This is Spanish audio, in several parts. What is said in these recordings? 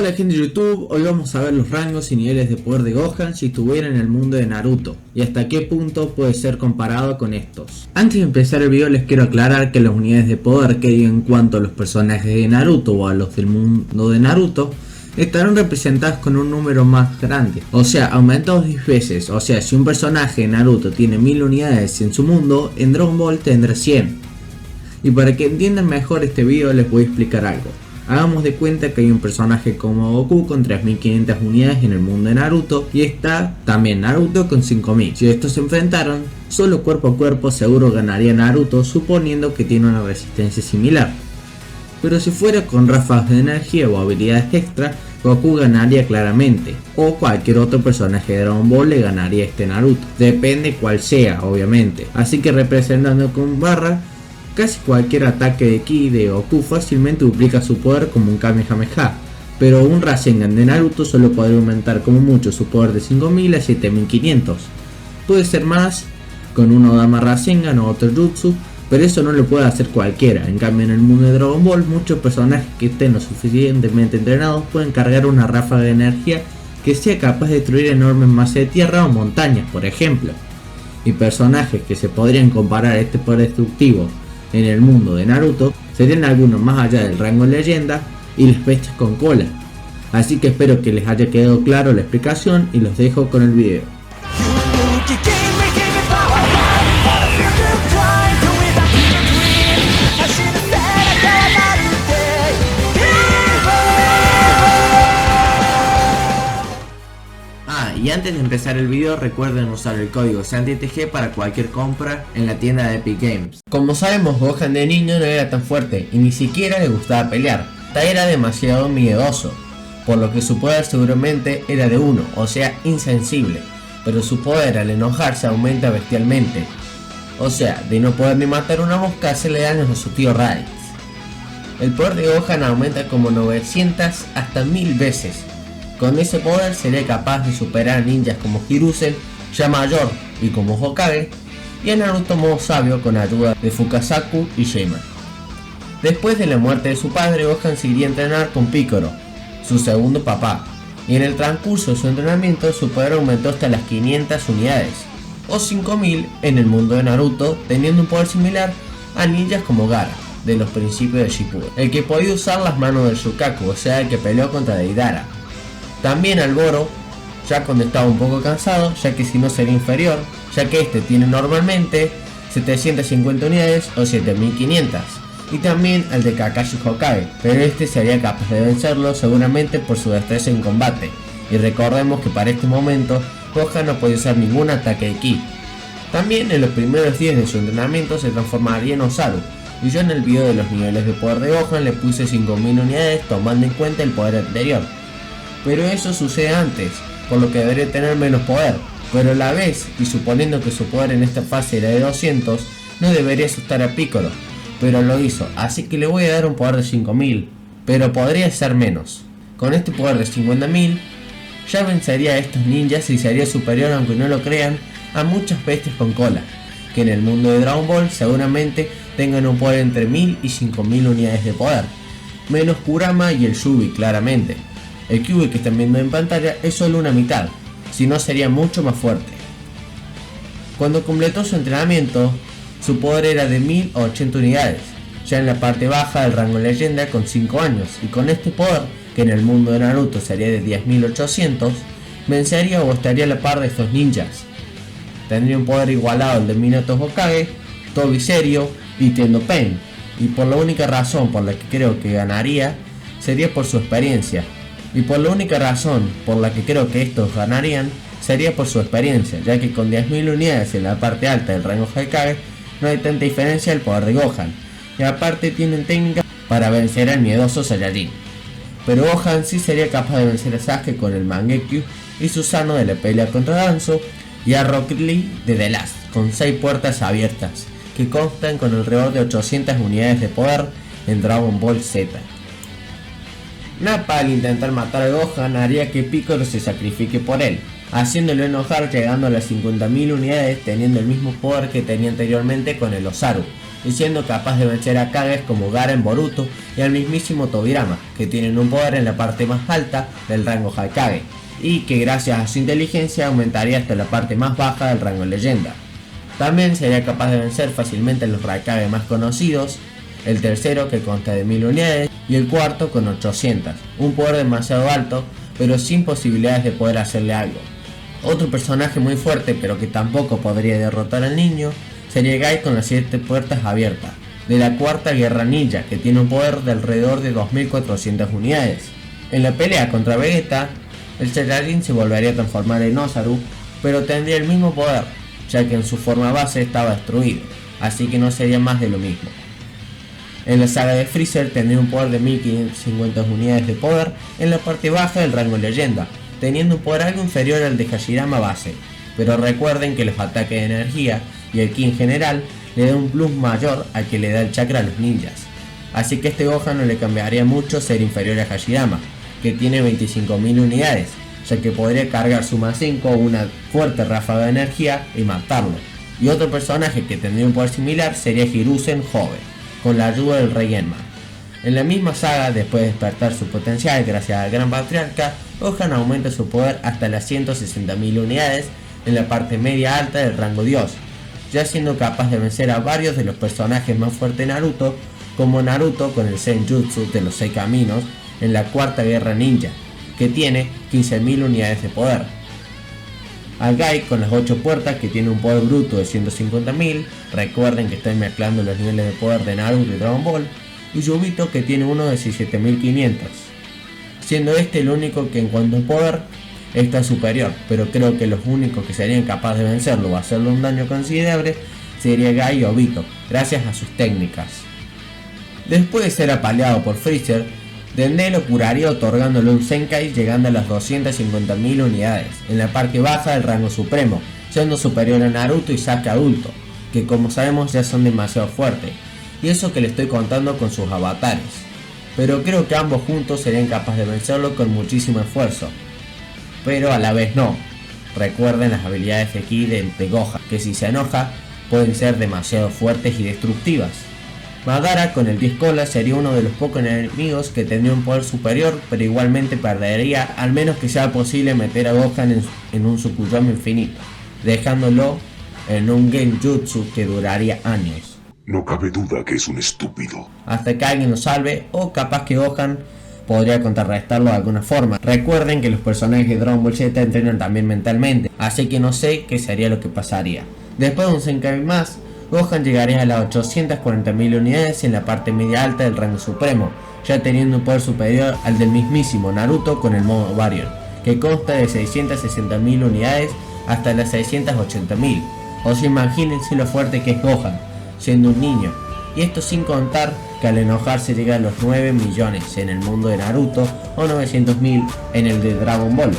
Hola gente de YouTube, hoy vamos a ver los rangos y niveles de poder de Gohan si estuviera en el mundo de Naruto y hasta qué punto puede ser comparado con estos. Antes de empezar el video les quiero aclarar que las unidades de poder que digo en cuanto a los personajes de Naruto o a los del mundo de Naruto estarán representadas con un número más grande, o sea, aumentados 10 veces. O sea, si un personaje de Naruto tiene 1000 unidades en su mundo, en Dragon Ball tendrá 100. Y para que entiendan mejor este video les voy a explicar algo. Hagamos de cuenta que hay un personaje como Goku con 3500 unidades en el mundo de Naruto y está también Naruto con 5000. Si estos se enfrentaron, solo cuerpo a cuerpo seguro ganaría Naruto, suponiendo que tiene una resistencia similar. Pero si fuera con ráfagas de energía o habilidades extra, Goku ganaría claramente, o cualquier otro personaje de Dragon Ball le ganaría a este Naruto. Depende cuál sea, obviamente. Así que representando con barra, casi cualquier ataque de Ki de Goku fácilmente duplica su poder como un Kamehameha, pero un Rasengan de Naruto solo podría aumentar como mucho su poder de 5000 a 7500. Puede ser más con un Odama Rasengan o otro Jutsu, pero eso no lo puede hacer cualquiera. En cambio, en el mundo de Dragon Ball, muchos personajes que estén lo suficientemente entrenados pueden cargar una ráfaga de energía que sea capaz de destruir enormes masas de tierra o montañas, por ejemplo. Y personajes que se podrían comparar a este poder destructivo en el mundo de Naruto serían algunos más allá del rango leyenda y las bestias con cola. Así que espero que les haya quedado claro la explicación y los dejo con el video. Y antes de empezar el video recuerden usar el código SantiTG para cualquier compra en la tienda de Epic Games. Como sabemos, Gohan de niño no era tan fuerte y ni siquiera le gustaba pelear, era demasiado miedoso, por lo que su poder seguramente era de 1, o sea insensible, pero su poder al enojarse aumenta bestialmente, o sea, de no poder ni matar una mosca hacerle daños a su tío Raditz. El poder de Gohan aumenta como 900 hasta 1000 veces. Con ese poder sería capaz de superar a ninjas como Hiruzen, ya mayor y como Hokage, y a Naruto modo sabio con ayuda de Fukasaku y Shaman. Después de la muerte de su padre, Gohan seguiría a entrenar con Piccolo, su segundo papá, y en el transcurso de su entrenamiento su poder aumentó hasta las 500 unidades, o 5000 en el mundo de Naruto, teniendo un poder similar a ninjas como Gaara, de los principios de Shippuden, el que podía usar las manos del Shukaku, o sea el que peleó contra Deidara. También al Boro, ya cuando estaba un poco cansado, ya que si no sería inferior, ya que este tiene normalmente 750 unidades o 7500, y también al de Kakashi Hokage, pero este sería capaz de vencerlo seguramente por su destreza en combate, y recordemos que para este momento Gohan no podía usar ningún ataque de Ki. También en los primeros días de su entrenamiento se transformaría en Osaru, y yo en el video de los niveles de poder de Gohan le puse 5000 unidades tomando en cuenta el poder anterior. Pero eso sucede antes, por lo que debería tener menos poder, pero a la vez, y suponiendo que su poder en esta fase era de 200, no debería asustar a Piccolo, pero lo hizo, así que le voy a dar un poder de 5000, pero podría ser menos. Con este poder de 50000, ya vencería a estos ninjas y sería superior, aunque no lo crean, a muchas bestias con cola, que en el mundo de Dragon Ball seguramente tengan un poder entre 1000 y 5000 unidades de poder, menos Kurama y el Yubi claramente. El Kyuubi que están viendo en pantalla es solo una mitad, si no sería mucho más fuerte. Cuando completó su entrenamiento, su poder era de 1000 a 80 unidades, ya en la parte baja del rango leyenda con 5 años, y con este poder, que en el mundo de Naruto sería de 10800, vencería o estaría a la par de estos ninjas. Tendría un poder igualado al de Minato Hokage, Tobi Serio y Tendo Pain, y por la única razón por la que creo que ganaría, sería por su experiencia. Y por la única razón por la que creo que estos ganarían sería por su experiencia, ya que con 10.000 unidades en la parte alta del rango Hokage no hay tanta diferencia al poder de Gohan, y aparte tienen técnicas para vencer al miedoso Saiyajin. Pero Gohan sí sería capaz de vencer a Sasuke con el Mangekyo y Susanoo de la pelea contra Danzo, y a Rock Lee de The Last, con 6 puertas abiertas, que constan con alrededor de 800 unidades de poder en Dragon Ball Z. Nappa al intentar matar a Gohan haría que Piccolo se sacrifique por él, haciéndolo enojar llegando a las 50.000 unidades teniendo el mismo poder que tenía anteriormente con el Osaru, y siendo capaz de vencer a Kages como Garen, Boruto y al mismísimo Tobirama, que tienen un poder en la parte más alta del rango Hokage, y que gracias a su inteligencia aumentaría hasta la parte más baja del rango leyenda. También sería capaz de vencer fácilmente a los Raikage más conocidos, el tercero que consta de 1000 unidades y el cuarto con 800, un poder demasiado alto pero sin posibilidades de poder hacerle algo. Otro personaje muy fuerte pero que tampoco podría derrotar al niño sería Guy con las 7 puertas abiertas, de la cuarta guerra ninja, que tiene un poder de alrededor de 2400 unidades. En la pelea contra Vegeta, el Saiyajin se volvería a transformar en Ozaru, pero tendría el mismo poder, ya que en su forma base estaba destruido, así que no sería más de lo mismo. En la saga de Freezer tendría un poder de 1550 unidades de poder en la parte baja del rango leyenda, teniendo un poder algo inferior al de Hashirama base, pero recuerden que los ataques de energía y el ki en general le da un plus mayor al que le da el chakra a los ninjas, así que este Gohan no le cambiaría mucho ser inferior a Hashirama, que tiene 25.000 unidades, ya que podría cargar su más 5 o una fuerte ráfaga de energía y matarlo. Y otro personaje que tendría un poder similar sería Hiruzen joven, con la ayuda del Rey Enma. En la misma saga, después de despertar su potencial gracias al Gran Patriarca, Gohan aumenta su poder hasta las 160.000 unidades en la parte media alta del rango Dios, ya siendo capaz de vencer a varios de los personajes más fuertes de Naruto, como Naruto con el Senjutsu de los 6 caminos en la cuarta guerra ninja, que tiene 15.000 unidades de poder. A Guy con las 8 puertas, que tiene un poder bruto de 150.000, recuerden que estoy mezclando los niveles de poder de Naruto y Dragon Ball, y Yubito, que tiene uno de 17.500, siendo este el único que en cuanto a poder está superior, pero creo que los únicos que serían capaces de vencerlo o hacerle un daño considerable sería Guy y Obito, gracias a sus técnicas. Después de ser apaleado por Freezer, Dende lo curaría otorgándole un Zenkai llegando a las 250.000 unidades, en la parte baja del rango supremo, siendo superior a Naruto y Sasuke adulto, que como sabemos ya son demasiado fuertes, y eso que le estoy contando con sus avatares, pero creo que ambos juntos serían capaces de vencerlo con muchísimo esfuerzo, pero a la vez no. Recuerden las habilidades de ki de Gohan, que si se enoja pueden ser demasiado fuertes y destructivas. Madara con el 10 colas sería uno de los pocos enemigos que tendría un poder superior, pero igualmente perdería, al menos que sea posible meter a Gohan en un Tsukuyomi infinito, dejándolo en un Genjutsu que duraría años. No cabe duda que es un estúpido. Hasta que alguien lo salve, o capaz que Gohan podría contrarrestarlo de alguna forma. Recuerden que los personajes de Dragon Ball Z entrenan también mentalmente, así que no sé qué sería lo que pasaría. Después de un Zenkai más, Gohan llegaría a las 840.000 unidades en la parte media alta del rango supremo, ya teniendo un poder superior al del mismísimo Naruto con el modo Baryon, que consta de 660.000 unidades hasta las 680.000. O sea, imagínense lo fuerte que es Gohan, siendo un niño, y esto sin contar que al enojarse llega a los 9 millones en el mundo de Naruto o 900.000 en el de Dragon Ball.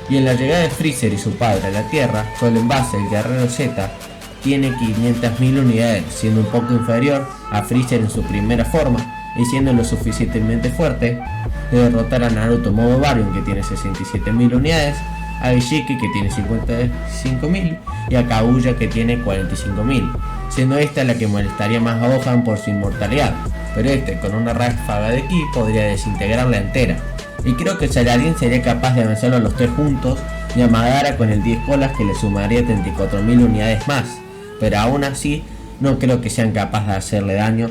Y en la llegada de Freezer y su padre a la Tierra, solo en base el guerrero Z tiene 500.000 unidades, siendo un poco inferior a Freezer en su primera forma y siendo lo suficientemente fuerte de derrotar a Naruto modo Baryon, que tiene 67.000 unidades, a Ishiki, que tiene 55.000, y a Kaguya, que tiene 45.000, siendo esta la que molestaría más a Gohan por su inmortalidad, pero este con una ráfaga de ki podría desintegrarla entera, y creo que Saiyajin sería capaz de vencerlo a los 3 juntos, y a Madara con el 10 colas, que le sumaría 34.000 unidades más, pero aún así no creo que sean capaces de hacerle daño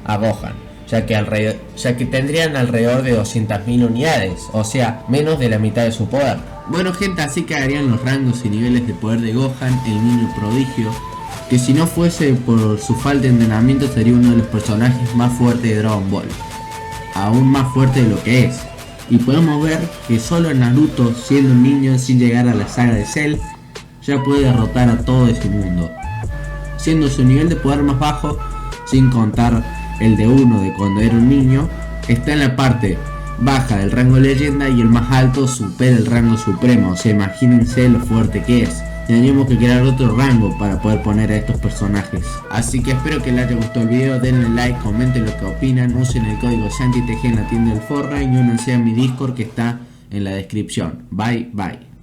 a Gohan, ya que tendrían alrededor de 200.000 unidades, o sea, menos de la mitad de su poder. Bueno gente, así quedarían los rangos y niveles de poder de Gohan, el niño prodigio, que si no fuese por su falta de entrenamiento sería uno de los personajes más fuertes de Dragon Ball, aún más fuerte de lo que es. Y podemos ver que solo Naruto, siendo un niño sin llegar a la saga de Cell, ya puede derrotar a todo ese mundo, siendo su nivel de poder más bajo, sin contar el de uno de cuando era un niño, está en la parte baja del rango leyenda y el más alto supera el rango supremo, o sea, imagínense lo fuerte que es. Tenemos que crear otro rango para poder poner a estos personajes. Así que espero que les haya gustado el video, denle like, comenten lo que opinan, usen el código SantiTG en la tienda del Fortnite y únanse a mi Discord que está en la descripción. Bye bye.